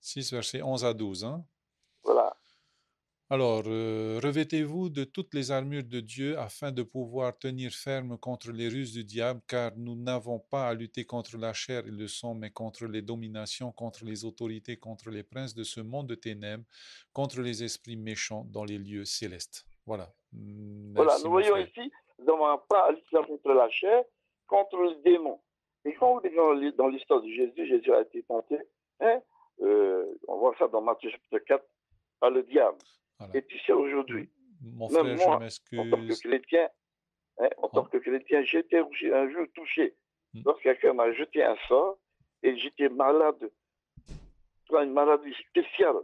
6, verset 11 à 12. Hein. Voilà. Alors, revêtez-vous de toutes les armures de Dieu afin de pouvoir tenir ferme contre les ruses du diable, car nous n'avons pas à lutter contre la chair et le sang, mais contre les dominations, contre les autorités, contre les princes de ce monde de ténèbres, contre les esprits méchants dans les lieux célestes. Voilà. Merci, voilà, nous voyons frère. ici, nous n'avons pas à lutter contre la chair, contre les démons. Et quand vous regardez dans l'histoire de Jésus, Jésus a été tenté, hein, on voit ça dans Matthieu chapitre 4, par le diable. Voilà. Et tu sais, aujourd'hui, mon frère, même moi, je m'excuse. en tant que chrétien, tant que chrétien, j'ai été un jour touché. Lorsque quelqu'un m'a jeté un sort, et j'étais malade, une maladie spéciale.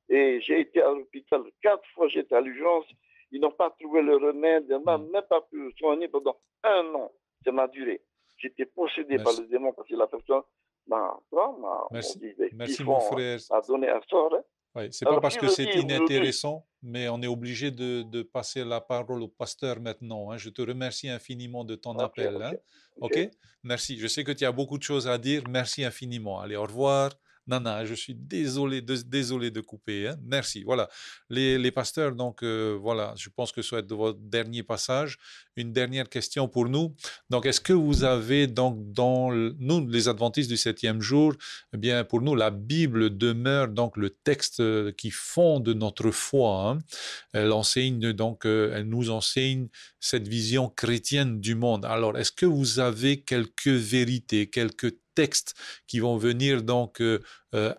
Et j'ai été à l'hôpital 4 fois, j'étais à l'urgence. Ils n'ont pas trouvé le remède, ils n'ont même pas pu soigner pendant 1 an. Ça m'a duré. J'étais possédé par le démon parce que la personne m'a mon frère. A donné un sort. Hein. Oui, c'est pas parce que c'est inintéressant, mais on est obligé de passer la parole au pasteur maintenant. Hein. Je te remercie infiniment de ton appel. Hein. Ok, merci. Je sais que tu as beaucoup de choses à dire. Merci infiniment. Allez, au revoir. Nana, je suis désolé de couper. Hein. Merci. Voilà. Les pasteurs, donc, voilà, je pense que ce soit votre dernier passage. une dernière question pour nous. Donc, est-ce que vous avez, donc, nous, les adventistes du 7e jour, eh bien, pour nous, la Bible demeure donc le texte qui fonde notre foi, hein. Elle enseigne donc, elle nous enseigne cette vision chrétienne du monde. Alors, est-ce que vous avez quelques vérités, quelques textes qui vont venir donc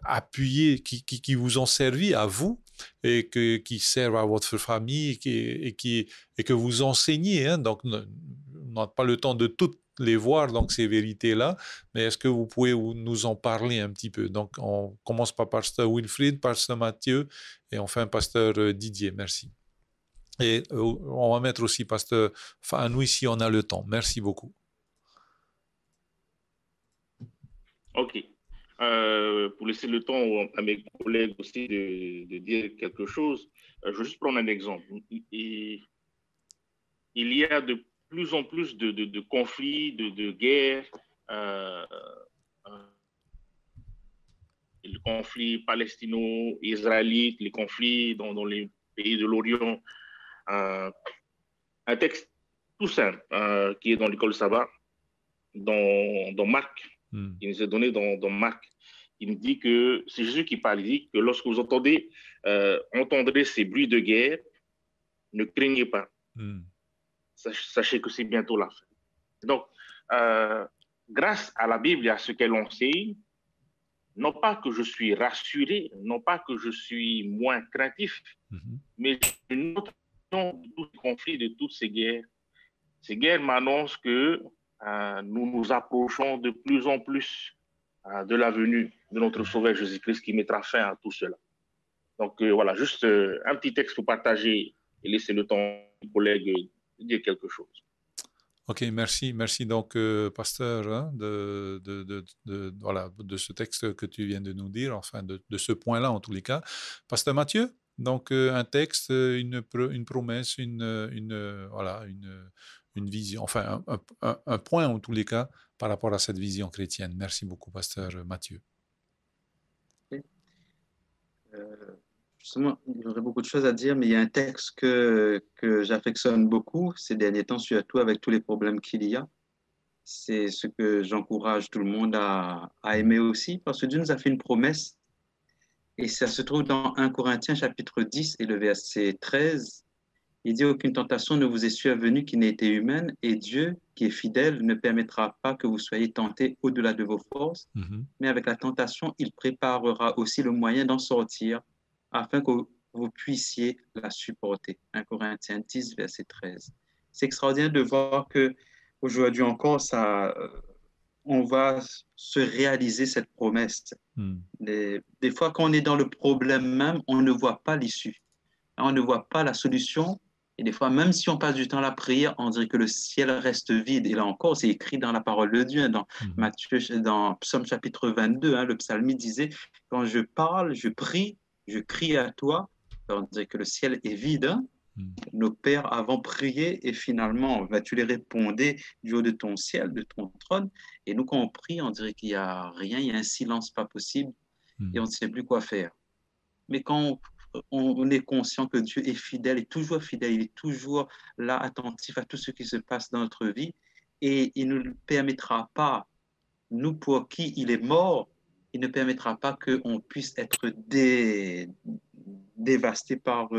appuyer, qui vous ont servi à vous et qui servent à votre famille et que vous enseignez, hein? Donc, on n'a pas le temps de toutes les voir, donc ces vérités-là, mais est-ce que vous pouvez nous en parler un petit peu? Donc, on commence par Pasteur Wilfried, Pasteur Mathieu et enfin Pasteur Didier. Merci. Et on va mettre aussi Pasteur Fanoui si on a le temps. Merci beaucoup. OK. Pour laisser le temps à mes collègues aussi de dire quelque chose, je vais juste prendre un exemple. Il y a de plus en plus de conflits, de guerres, les conflits palestino-israélites, les conflits dans les pays de l'Orient. Un texte tout simple qui est dans l'école Sabbat, dans Marc, qui nous est donné dans Marc. Il nous dit que c'est Jésus qui parle. Il dit que lorsque vous entendrez ces bruits de guerre, ne craignez pas. Sachez que c'est bientôt la fin. Donc, grâce à la Bible et à ce qu'elle enseigne, non pas que je suis rassuré, non pas que je suis moins craintif, mais une autre de tous les conflits, de toutes ces guerres m'annoncent que nous nous approchons de plus en plus de la venue de notre Sauveur Jésus-Christ qui mettra fin à tout cela. Donc voilà, juste un petit texte pour partager et laisser le temps aux collègues de dire quelque chose. Ok, merci donc pasteur, hein, voilà, de ce texte que tu viens de nous dire, enfin de ce point-là en tous les cas. Pasteur Mathieu, donc un texte, une promesse, voilà, une vision, enfin un point en tous les cas par rapport à cette vision chrétienne. Merci beaucoup, pasteur Mathieu. Justement, il y aurait beaucoup de choses à dire, mais il y a un texte que j'affectionne beaucoup ces derniers temps, surtout avec tous les problèmes qu'il y a. C'est ce que j'encourage tout le monde à aimer aussi, parce que Dieu nous a fait une promesse, et ça se trouve dans 1 Corinthiens chapitre 10 et le verset 13. Il dit « Aucune tentation ne vous est survenue qui n'ait été humaine, et Dieu, qui est fidèle, ne permettra pas que vous soyez tentés au-delà de vos forces, mais avec la tentation, il préparera aussi le moyen d'en sortir, afin que vous puissiez la supporter. » 1 Corinthiens 10, verset 13. C'est extraordinaire de voir qu'aujourd'hui encore, on va se réaliser cette promesse. Des fois, quand on est dans le problème même, on ne voit pas l'issue. On ne voit pas la solution. Et des fois, même si on passe du temps à la prière, on dirait que le ciel reste vide. Et là encore, c'est écrit dans la parole de Dieu, dans Matthieu, dans Psaume chapitre 22, hein, le psalmiste disait « Quand je parle, je prie, je crie à toi. » On dirait que le ciel est vide. Hein. Nos pères avant prié et finalement, tu les répondais du haut de ton ciel, de ton trône. Et nous, quand on prie, on dirait qu'il n'y a rien, il y a un silence pas possible et on ne sait plus quoi faire. Mais quand on est conscient que Dieu est fidèle, il est toujours là, attentif à tout ce qui se passe dans notre vie et il ne nous permettra pas, nous pour qui il est mort, il ne permettra pas qu'on puisse être dévasté par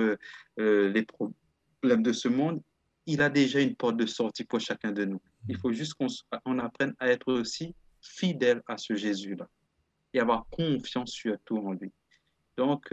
les problèmes de ce monde. Il a déjà une porte de sortie pour chacun de nous. Il faut juste qu'on apprenne à être aussi fidèle à ce Jésus-là et avoir confiance surtout en lui. Donc,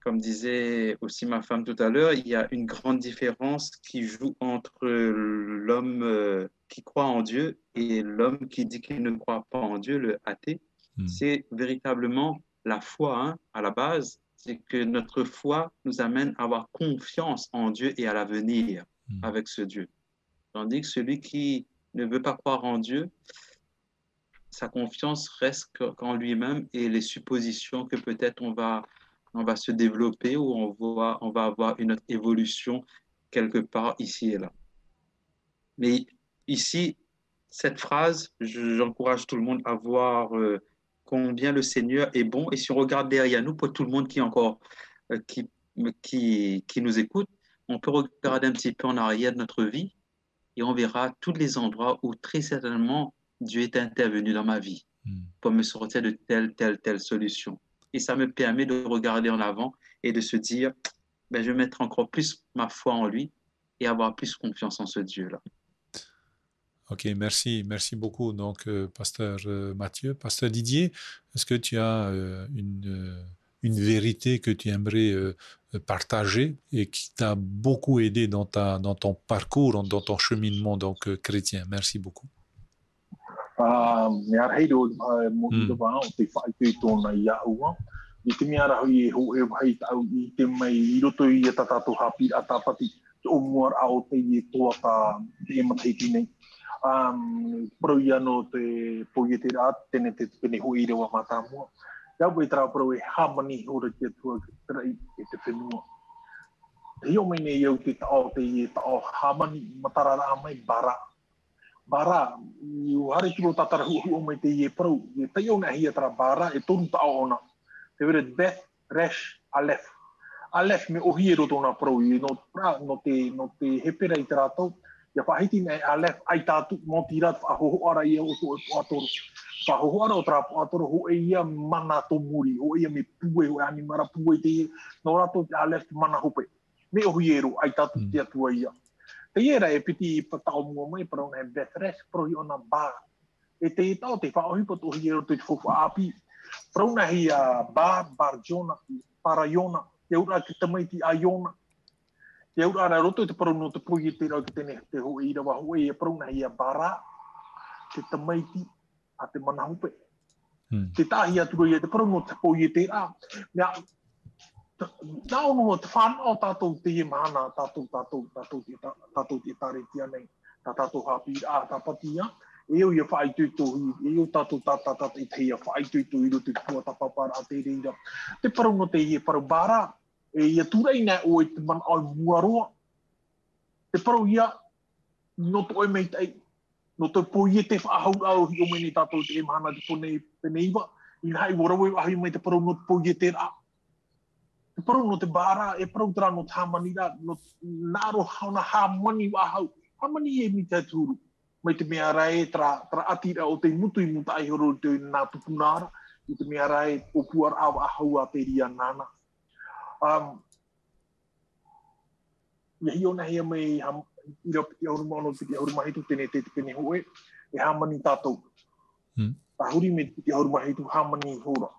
comme disait aussi ma femme tout à l'heure, il y a une grande différence qui joue entre l'homme qui croit en Dieu et l'homme qui dit qu'il ne croit pas en Dieu, le athée. C'est véritablement la foi, hein, à la base, c'est que notre foi nous amène à avoir confiance en Dieu et à l'avenir avec ce Dieu. Tandis que celui qui ne veut pas croire en Dieu, sa confiance reste qu'en lui-même et les suppositions que peut-être on va se développer ou on va avoir une autre évolution quelque part ici et là. Mais ici, cette phrase, j'encourage tout le monde à voir combien le Seigneur est bon. Et si on regarde derrière nous, pour tout le monde qui encore qui nous écoute, on peut regarder un petit peu en arrière de notre vie et on verra tous les endroits où très certainement Dieu est intervenu dans ma vie pour me sortir de telle solution. Et ça me permet de regarder en avant et de se dire, ben, je vais mettre encore plus ma foi en lui et avoir plus confiance en ce Dieu-là. Ok, merci beaucoup. Donc, pasteur Mathieu, pasteur Didier, est-ce que tu as une vérité que tu aimerais partager et qui t'a beaucoup aidé dans ton parcours, dans ton cheminement donc chrétien? Merci beaucoup. Me ara hei do mo i do ba o te whai te tōna i a ua. I te mea rahu i ho e whai tau i te mai i roto i e tatato hapi a tāpati te o muar a o te i e toa ta te e mataiti nei. Pro i ano te poie te rā, tene te pene ho i rewa mata mua. Iau e tra pro e hamani hora ki atua trai e te whenua. Te hio mai nei iau te tao te i e tao hamani matarara mai bara. Bara, i hare tiro tatara hu mai te i e prau. I te iau na hia tara bara e tonu tao ona. Te vere Beth, Resh, Aleph. Aleph me ohi e roto na prau. I no te hepera i te rātou. Ia whahiti nei Aleph ai tātu mō tira whahoho ara ia o to e puatoro. Whahoho ara o tara puatoro ho e ia mana to muri. Ho e ia me pue, ho e ani mara pue te ia. No rato te Aleph mana hope. Me ohi e ro ai tātu te atua ia. Te iera e piti i patao mua mai para ona e Bethres, pro hi ona ba. E te i tau te whaohi pato hi ero te whawha api. Pro ona hi a ba, Barjona, Paraiona, te ura ki tamaiti a Iona. Te ura ara roto te pro no te pui e te rau ki tene te ho i rawa ho e pro ona hi a Bara, te tamaiti a te manahupe. Te tahi atura i te pro no te pui e te rā. Mea, nao no te whanau tātou te e mahana, tātou te taretia nei, tātou hapi a tapatia, e o ia whai tuitohi, e o tātou tātata i te ia whai tuitohi ro te kua tapapara a te reira. Te parau no te ia parau bara, e ia turei nei o e te man au muaroa. Te parau ia, no to e mei tei, no to po ia te whaahau au hi o meni tātou te e mahana te pone peneiva, i nai warawe ahi mai te parau no te po ia te rā. Te parau no te bara, e parau tera no te hamani rā, no nāro hauna hamani wahau. Hamani e mi te tūru. Mai te mea rai, tra atira o te mutu i muta ai horo te nā tupunara, i te mea rai o puar awa ahau a te ria nana. Ia hi ona hea mai, i rau piti auruma ono piti auruma hitu, tene te pene hoe, e hamani tātou. Tahuri me piti auruma hitu, hamani hora.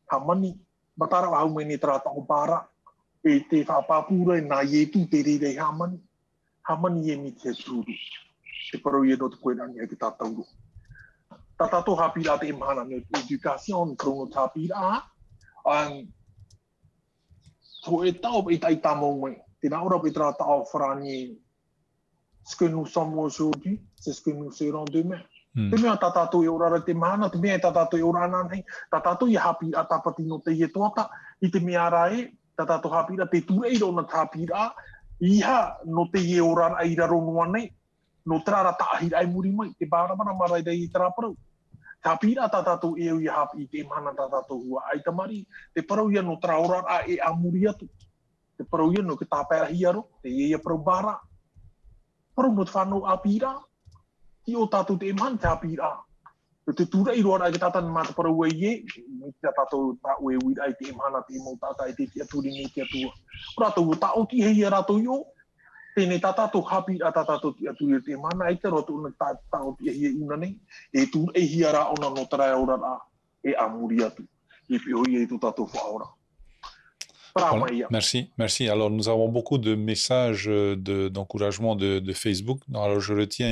Hamani, matara wahau mai ne tara tau bara, e te whapapura e nā ietu te rei hamani. Hamani e mi te tūru. Te parau i e no te koerani e te tātauro. Tātato hapira te imahana no education, krono tāpira. Ho e tau e tai tamau mai. Te naura pe tara tau wharani, ce que nous sommes aujourd'hui, c'est ce que nous serons demain. Te mea tātātou e orara te mahana, te mea tātātou e orana nei, tātātou i hapi a tāpati no te ie toata, i te mea rae, tātātou hapi a te tūreiro na tāpira, iha no te ie orara i raro noa nei, no trara tāhira ai muri mai, te bāramara marai rei i tara parau. Tāpira tātātou e au i hapi i te mahana tātātou hua ai tamari, te parau ia no tra orara e amuri atu. Te parau ia no ke tāpera hiaro, te ia parau bara. Parau no te whanau a pira, i o tātou te eman te apira. Te tūrei roa ai ke tātana mā te parau e ie, te tātou tā ue uira ai te emana te emau tātai te tia tūri nei tia tua. Rātou o tāo ki hei a rātou i o, tēnei tātou hapi a tātou tia tūri te emana, ai te roto una tāo tia hei una nei, e tūrei hi a rā ona no tarai ora rā, e amuri atu, e pio i e tu tātou whaora. Voilà, merci. Alors, nous avons beaucoup de messages d'encouragement de Facebook. Alors, je retiens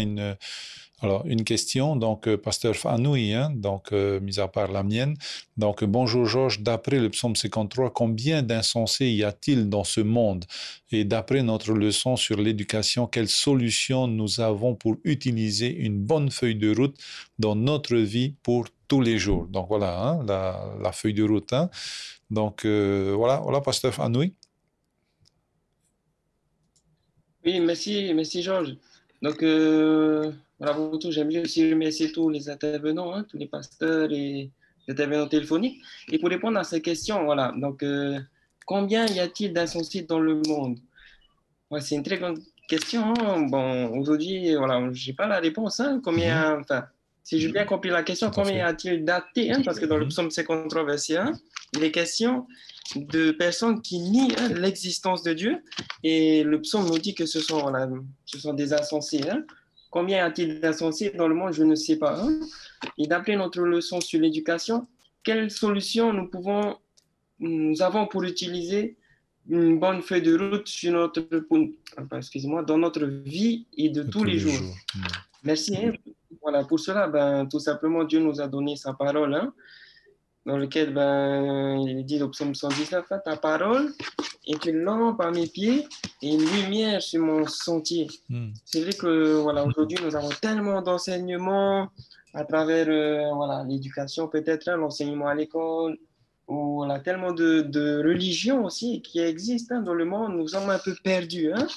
une question. Donc, pasteur Fanoui, donc, mis à part la mienne. Donc, bonjour Georges, d'après le psaume 53, combien d'insensés y a-t-il dans ce monde? Et d'après notre leçon sur l'éducation, quelle solution nous avons pour utiliser une bonne feuille de route dans notre vie pour tous les jours? Donc, voilà, la feuille de route. Donc, voilà, pasteur Fanoui. Oui, merci Georges. Donc, voilà pour tout. J'aimerais aussi remercier tous les intervenants, tous les pasteurs et les intervenants téléphoniques. Et pour répondre à ces questions, voilà. Donc, combien y a-t-il d'insensés dans le monde? Ouais, c'est une très grande question, hein. Bon, aujourd'hui, voilà, je n'ai pas la réponse. Hein. Combien, enfin, si j'ai bien compris la question, combien y a-t-il d'athées, hein? Parce que dans le psaume 53, verset 1, il est question de personnes qui nient, hein, l'existence de Dieu. Et le psaume nous dit que ce sont, voilà, ce sont des insensés. Hein. Combien y a-t-il d'insensés dans le monde? Je ne sais pas. Hein. Et d'après notre leçon sur l'éducation, quelles solutions nous avons pour utiliser une bonne feuille de route sur notre, excusez-moi, dans notre vie et de tous les jours. Merci. Hein. Voilà, pour cela, ben, tout simplement, Dieu nous a donné sa parole, hein, dans lequel ben, il dit au psaume 119, hein, ta parole est une lampe à mes pieds et une lumière sur mon sentier. C'est vrai que voilà, aujourd'hui, nous avons tellement d'enseignements à travers voilà, l'éducation, peut-être, hein, l'enseignement à l'école, où on a tellement de religions aussi qui existent, hein, dans le monde. Nous sommes un peu perdus. Hein.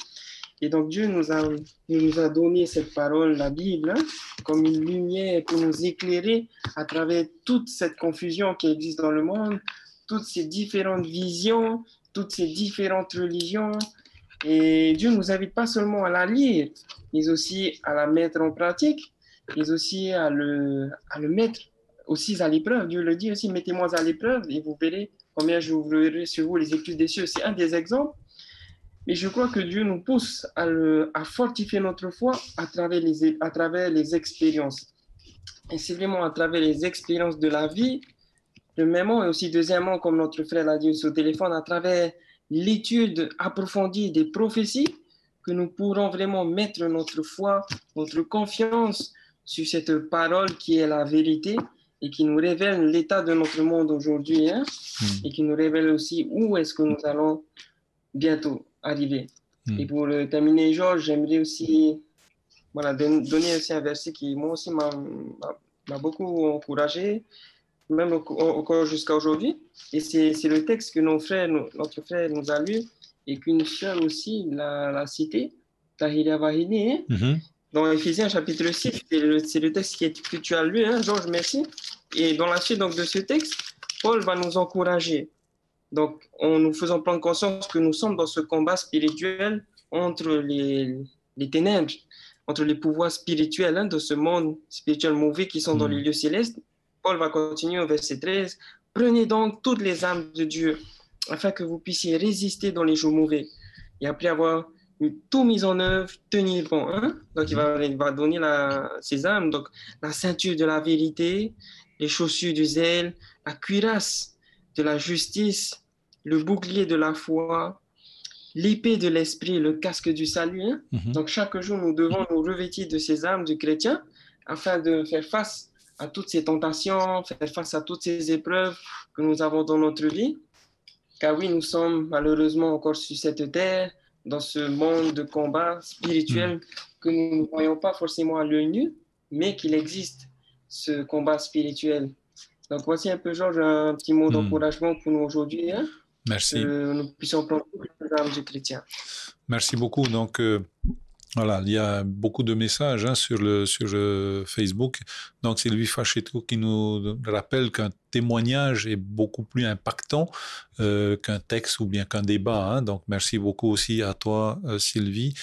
Et donc, Dieu nous a donné cette parole, la Bible, hein, comme une lumière pour nous éclairer à travers toute cette confusion qui existe dans le monde, toutes ces différentes visions, toutes ces différentes religions. Et Dieu ne nous invite pas seulement à la lire, mais aussi à la mettre en pratique, mais aussi à le mettre aussi à l'épreuve. Dieu le dit aussi, mettez-moi à l'épreuve et vous verrez combien j'ouvrirai sur vous les écluses des cieux. C'est un des exemples. Mais je crois que Dieu nous pousse à fortifier notre foi à travers les expériences. Et c'est vraiment à travers les expériences de la vie, premièrement, et aussi deuxièmement, comme notre frère l'a dit au téléphone, à travers l'étude approfondie des prophéties, que nous pourrons vraiment mettre notre foi, notre confiance sur cette parole qui est la vérité et qui nous révèle l'état de notre monde aujourd'hui, hein, et qui nous révèle aussi où est-ce que nous allons bientôt arriver. Et pour terminer, Georges, j'aimerais aussi voilà, donner aussi un verset qui, moi aussi, m'a beaucoup encouragé, même encore jusqu'à aujourd'hui. Et c'est le texte que notre frère nous a lu et qu'une sœur aussi l'a cité, Tahira Vahini, dans Éphésiens chapitre 6. C'est le texte que tu as lu, hein, Georges, merci. Et dans la suite donc, de ce texte, Paul va nous encourager. Donc, en nous faisant prendre conscience que nous sommes dans ce combat spirituel entre les ténèbres, entre les pouvoirs spirituels, hein, de ce monde spirituel mauvais qui sont dans les lieux célestes. Paul va continuer au verset 13. Prenez donc toutes les âmes de Dieu afin que vous puissiez résister dans les jours mauvais. Et après avoir tout mis en œuvre, tenir bon. Hein? Donc, il va donner ces âmes, donc la ceinture de la vérité, les chaussures du zèle, la cuirasse de la justice, le bouclier de la foi, l'épée de l'esprit, le casque du salut. Hein? Donc, chaque jour, nous devons nous revêtir de ces armes du chrétien afin de faire face à toutes ces tentations, faire face à toutes ces épreuves que nous avons dans notre vie. Car oui, nous sommes malheureusement encore sur cette terre, dans ce monde de combat spirituel que nous ne voyons pas forcément à l'œil nu, mais qu'il existe ce combat spirituel. Donc, voici un peu, Georges, un petit mot d'encouragement pour nous aujourd'hui. Hein, merci. Que nous puissions prendre les armes du chrétien. Merci beaucoup. Donc, voilà, il y a beaucoup de messages hein, sur Facebook. Donc, c'est Sylvie Facheto qui nous rappelle qu'un témoignage est beaucoup plus impactant qu'un texte ou bien qu'un débat. Hein. Donc, merci beaucoup aussi à toi, Sylvie.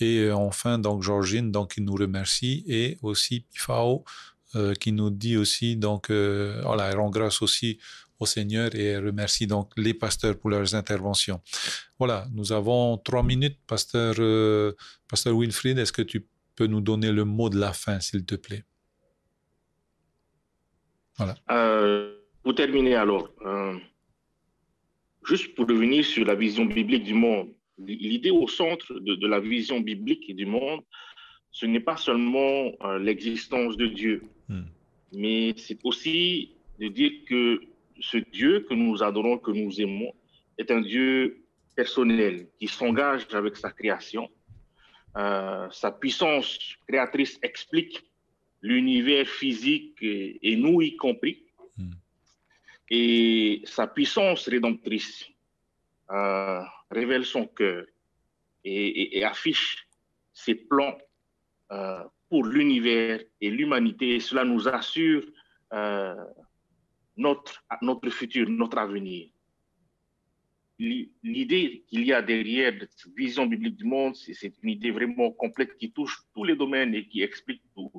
Et enfin, donc, Georgine, donc, qui nous remercie. Et aussi Pifao, qui nous dit aussi, donc, voilà, elle rend grâce aussi au Seigneur et elle remercie donc les pasteurs pour leurs interventions. Voilà, nous avons 3 minutes. Pasteur Wilfried, est-ce que tu peux nous donner le mot de la fin, s'il te plaît? Voilà. Pour terminer alors, juste pour revenir sur la vision biblique du monde, l'idée au centre de la vision biblique et du monde, ce n'est pas seulement l'existence de Dieu, mais c'est aussi de dire que ce Dieu que nous adorons, que nous aimons, est un Dieu personnel qui s'engage avec sa création. Sa puissance créatrice explique l'univers physique et nous y compris. Et sa puissance rédemptrice révèle son cœur et affiche ses plans pour l'univers et l'humanité. Et cela nous assure notre futur, notre avenir. l'idée qu'il y a derrière cette vision biblique du monde, c'est une idée vraiment complète qui touche tous les domaines et qui explique tout,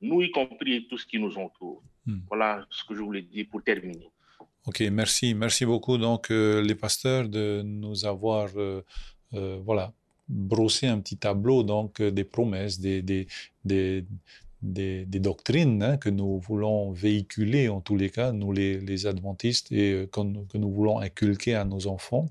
nous y compris tout ce qui nous entoure. Voilà ce que je voulais dire pour terminer. Ok, merci. Merci beaucoup donc les pasteurs de nous avoir voilà, brossé un petit tableau donc des promesses, des doctrines hein, que nous voulons véhiculer en tous les cas, nous les adventistes, et que nous voulons inculquer à nos enfants.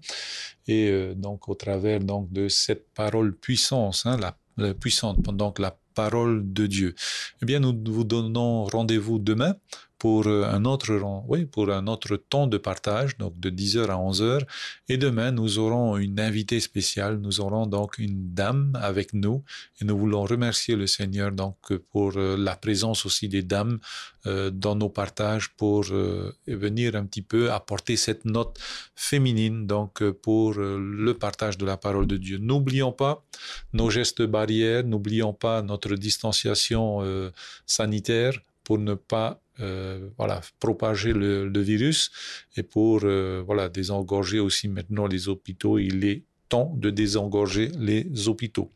Et donc au travers donc de cette parole puissante, hein, la puissante, donc la parole de Dieu. Eh bien, nous vous donnons rendez-vous demain pour un autre temps de partage, donc de 10h à 11h. Et demain, nous aurons une invitée spéciale. Nous aurons donc une dame avec nous. Et nous voulons remercier le Seigneur donc pour la présence aussi des dames dans nos partages pour venir un petit peu apporter cette note féminine donc pour le partage de la parole de Dieu. N'oublions pas nos gestes barrières, n'oublions pas notre distanciation sanitaire pour ne pas propager le virus et pour désengorger aussi maintenant les hôpitaux. Il est temps de désengorger les hôpitaux.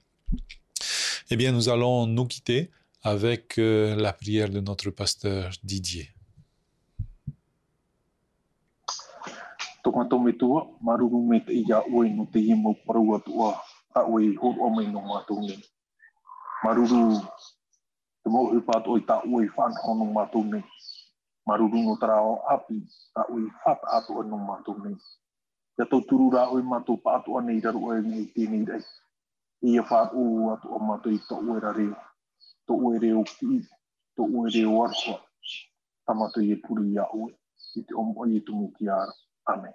Eh bien, nous allons nous quitter avec la prière de notre pasteur Didier. Mo pat oi ta oi fan honung matune maruru no trao api ta oi fat atu onung matune ya to turura oi matu pat oni daru oi ni tini dai ia fat u atu o matu to oi rare to oi reu ki to oi reu warso tamatu ye puri ya oi it om oi tu mutiar amen.